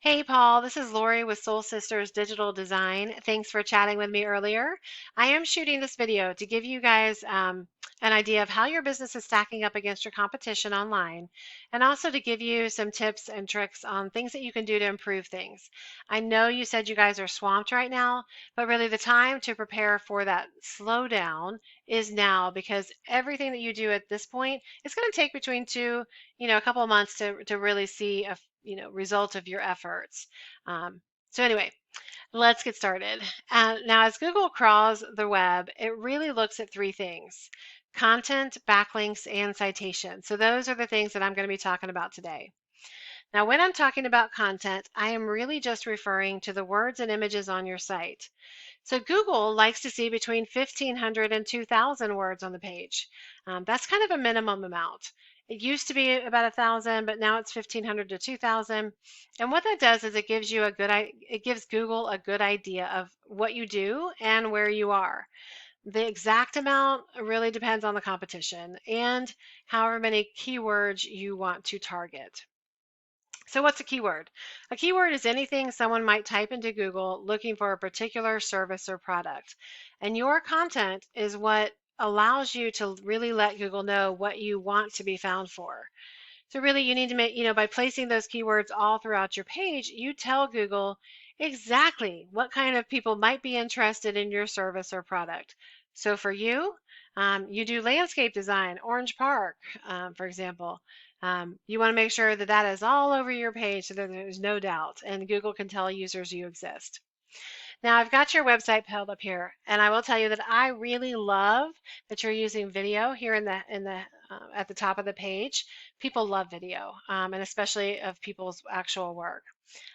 Hey Paul, this is Lori with Soul Sisters Digital Design. Thanks for chatting with me earlier. I am shooting this video to give you guys an idea of how your business is stacking up against your competition online, and also to give you some tips and tricks on things that you can do to improve things. I know you said you guys are swamped right now, but really the time to prepare for that slowdown is now, because everything that you do at this point is going to take between a couple of months to really see a result of your efforts. So anyway, let's get started. Now, as Google crawls the web, it really looks at three things: content, backlinks, and citations. So those are the things that I'm going to be talking about today. Now, when I'm talking about content, I am really just referring to the words and images on your site. So Google likes to see between 1,500 and 2,000 words on the page. That's kind of a minimum amount. It used to be about 1,000, but now it's 1,500 to 2,000. And what that does is it gives Google a good idea of what you do and where you are. The exact amount really depends on the competition and however many keywords you want to target. So what's a keyword? A keyword is anything someone might type into Google looking for a particular service or product. And your content is what allows you to really let Google know what you want to be found for. So really you need to make, by placing those keywords all throughout your page, you tell Google exactly what kind of people might be interested in your service or product. So for you, you do landscape design, Orange Park, for example. You want to make sure that that is all over your page so that there's no doubt and Google can tell users you exist. Now I've got your website pulled up here, and I will tell you that I really love that you're using video here in the at the top of the page. People love video, and especially of people's actual work.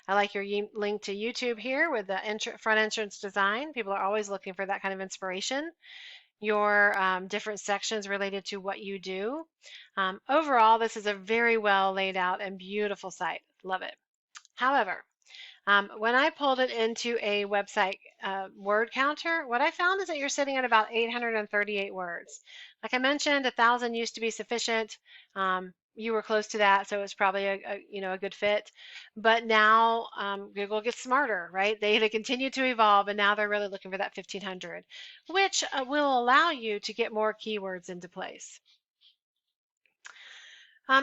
I like your link to YouTube here with the front entrance design. People are always looking for that kind of inspiration. Your different sections related to what you do. Overall, this is a very well laid out and beautiful site. Love it. However, when I pulled it into a website word counter, what I found is that you're sitting at about 838 words. Like I mentioned, 1,000 used to be sufficient. You were close to that, so it's probably a good fit. But now Google gets smarter, right? They continue to evolve, and now they're really looking for that 1,500, which will allow you to get more keywords into place.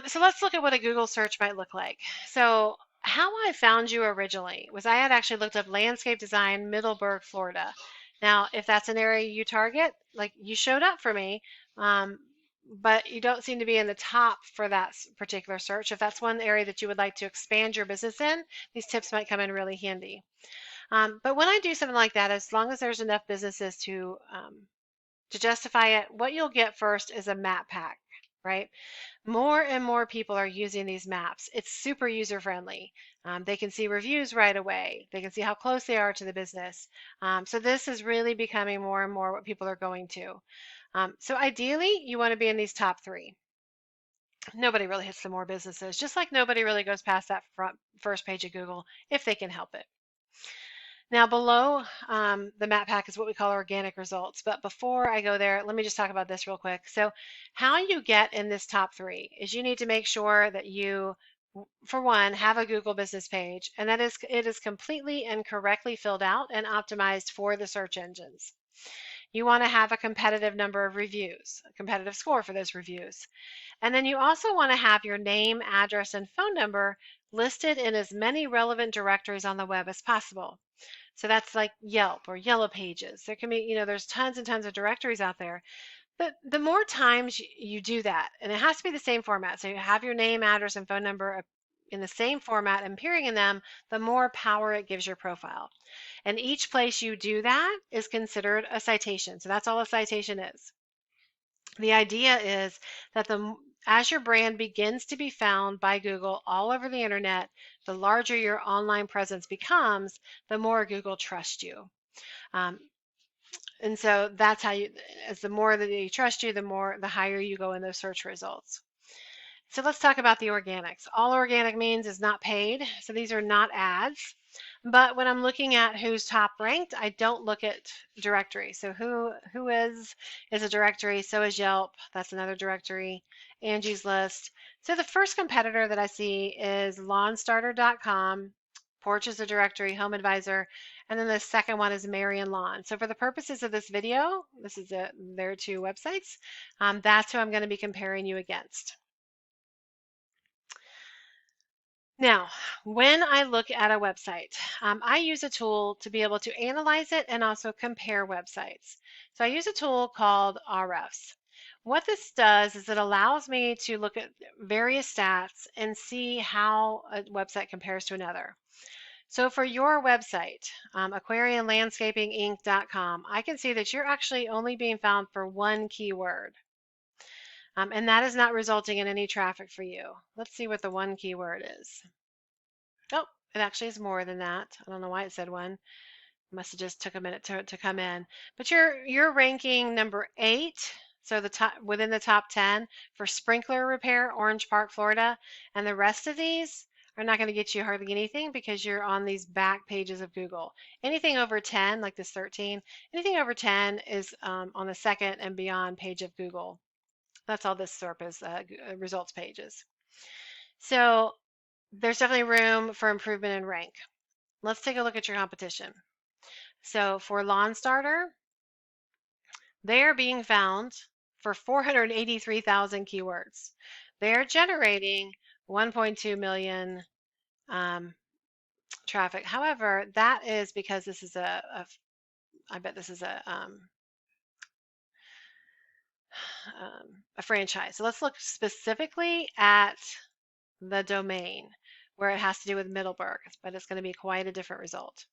So let's look at what a Google search might look like. So how I found you originally was I had actually looked up landscape design, Middleburg, Florida. Now, if that's an area you target, like you showed up for me, um, but you don't seem to be in the top for that particular search. If that's one area that you would like to expand your business in, these tips might come in really handy. But when I do something like that, as long as there's enough businesses to justify it, what you'll get first is a map pack, right? More and more people are using these maps. It's super user friendly. They can see reviews right away. They can see how close they are to the business. So this is really becoming more and more what people are going to. So ideally, you want to be in these top three. Nobody really hits the more businesses, just like nobody really goes past that first page of Google if they can help it. Now below the map pack is what we call organic results. But before I go there, let me just talk about this real quick. So how you get in this top three is you need to make sure that you, for one, have a Google business page, and that is it is completely and correctly filled out and optimized for the search engines. You want to have a competitive number of reviews, a competitive score for those reviews. And then you also want to have your name, address, and phone number listed in as many relevant directories on the web as possible. So that's like Yelp or Yellow Pages. There can be, there's tons and tons of directories out there. But the more times you do that, and it has to be the same format, so you have your name, address, and phone number in the same format and appearing in them, the more power it gives your profile. And each place you do that is considered a citation. So that's all a citation is. The idea is that as your brand begins to be found by Google all over the internet, the larger your online presence becomes, the more Google trusts you. Um, and so that's how as the more that they trust you, the higher you go in those search results. So let's talk about the organics. All organic means is not paid. So these are not ads. But when I'm looking at who's top ranked, I don't look at directory. So who is a directory. So is Yelp. That's another directory. Angie's List. So the first competitor that I see is lawnstarter.com, Porch is a directory, Home Advisor, and then the second one is Marion Lawn. So for the purposes of this video, there are two websites. That's who I'm going to be comparing you against. Now, when I look at a website, I use a tool to be able to analyze it and also compare websites. So I use a tool called RFs. What this does is it allows me to look at various stats and see how a website compares to another. So for your website, Aquarianlandscapinginc.com, I can see that you're actually only being found for one keyword. And that is not resulting in any traffic for you. Let's see what the one keyword is. Oh, it actually is more than that. I don't know why it said one. Must have just took a minute to come in. But you're ranking number 8, so the top within the top 10 for sprinkler repair, Orange Park, Florida, and the rest of these are not going to get you hardly anything because you're on these back pages of Google. Anything over 10, like this 13, anything over 10 is on the second and beyond page of Google. That's all this SERP is, results pages. So there's definitely room for improvement in rank. Let's take a look at your competition. So for Lawn Starter, they are being found for 483,000 keywords. They're generating 1.2 million traffic. However, that is because this is I bet this is a franchise. So let's look specifically at the domain where it has to do with Middleburg, but it's going to be quite a different result.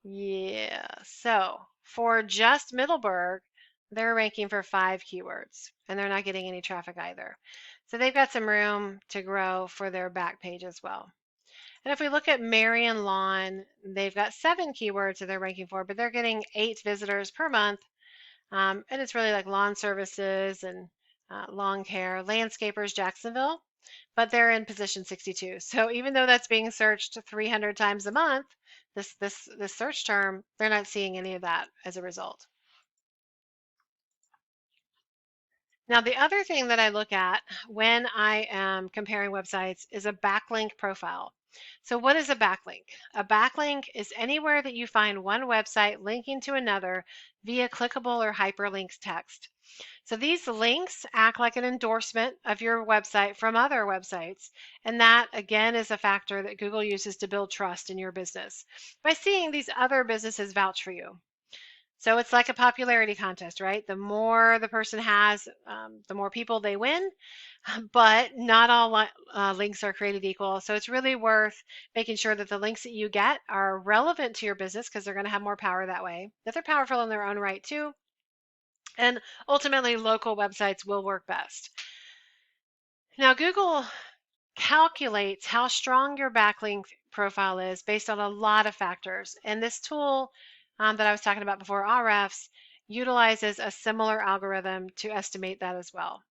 Yeah, so for just Middleburg, they're ranking for 5 keywords and they're not getting any traffic either. So they've got some room to grow for their back page as well. And if we look at Marion Lawn, they've got 7 keywords that they're ranking for, but they're getting 8 visitors per month. And it's really like lawn services and lawn care, landscapers, Jacksonville, but they're in position 62. So even though that's being searched 300 times a month, this search term, they're not seeing any of that as a result. Now, the other thing that I look at when I am comparing websites is a backlink profile. So what is a backlink? A backlink is anywhere that you find one website linking to another via clickable or hyperlinked text. So these links act like an endorsement of your website from other websites. And that, again, is a factor that Google uses to build trust in your business by seeing these other businesses vouch for you. So it's like a popularity contest, right? The more the person has, the more people they win. But not all links are created equal. So it's really worth making sure that the links that you get are relevant to your business because they're going to have more power that way, that they're powerful in their own right too. And ultimately, local websites will work best. Now, Google calculates how strong your backlink profile is based on a lot of factors. And this tool that I was talking about before, RFs, utilizes a similar algorithm to estimate that as well.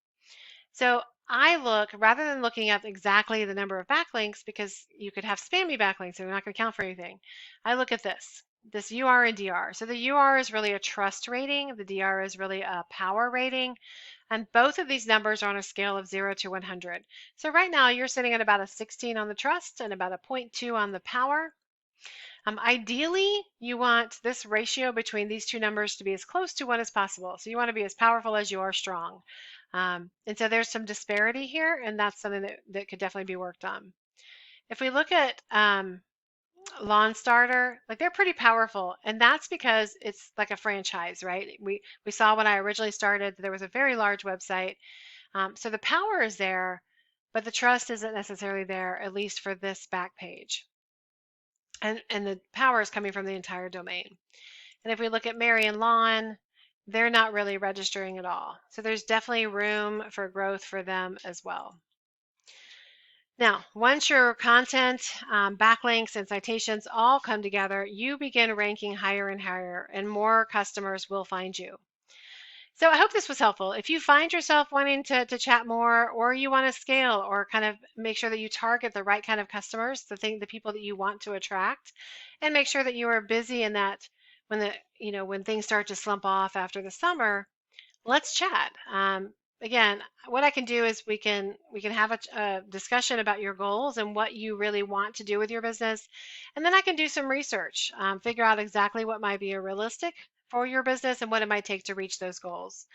So I look, rather than looking at exactly the number of backlinks, because you could have spammy backlinks and they're not going to count for anything, I look at this UR and DR. So the UR is really a trust rating. The DR is really a power rating. And both of these numbers are on a scale of 0 to 100. So right now you're sitting at about a 16 on the trust and about a 0.2 on the power. Ideally, you want this ratio between these two numbers to be as close to 1 as possible. So you want to be as powerful as you are strong. And so there's some disparity here, and that's something that could definitely be worked on. If we look at Lawn Starter, like they're pretty powerful, and that's because it's like a franchise, right? We saw when I originally started there was a very large website, so the power is there, but the trust isn't necessarily there, at least for this back page. And the power is coming from the entire domain. And if we look at Marion Lawn, they're not really registering at all. So there's definitely room for growth for them as well. Now, once your content, backlinks, and citations all come together, you begin ranking higher and higher, and more customers will find you. So I hope this was helpful. If you find yourself wanting to chat more, or you want to scale, or kind of make sure that you target the right kind of customers, the people that you want to attract, and make sure that you are busy and that when things start to slump off after the summer, let's chat. again, what I can do is we can have a discussion about your goals and what you really want to do with your business, and then I can do some research, figure out exactly what might be a realistic for your business and what it might take to reach those goals.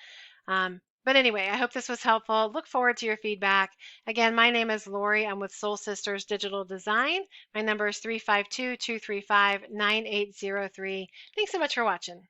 But anyway, I hope this was helpful. Look forward to your feedback. Again, my name is Lori. I'm with Soul Sisters Digital Design. My number is 352-235-9803. Thanks so much for watching.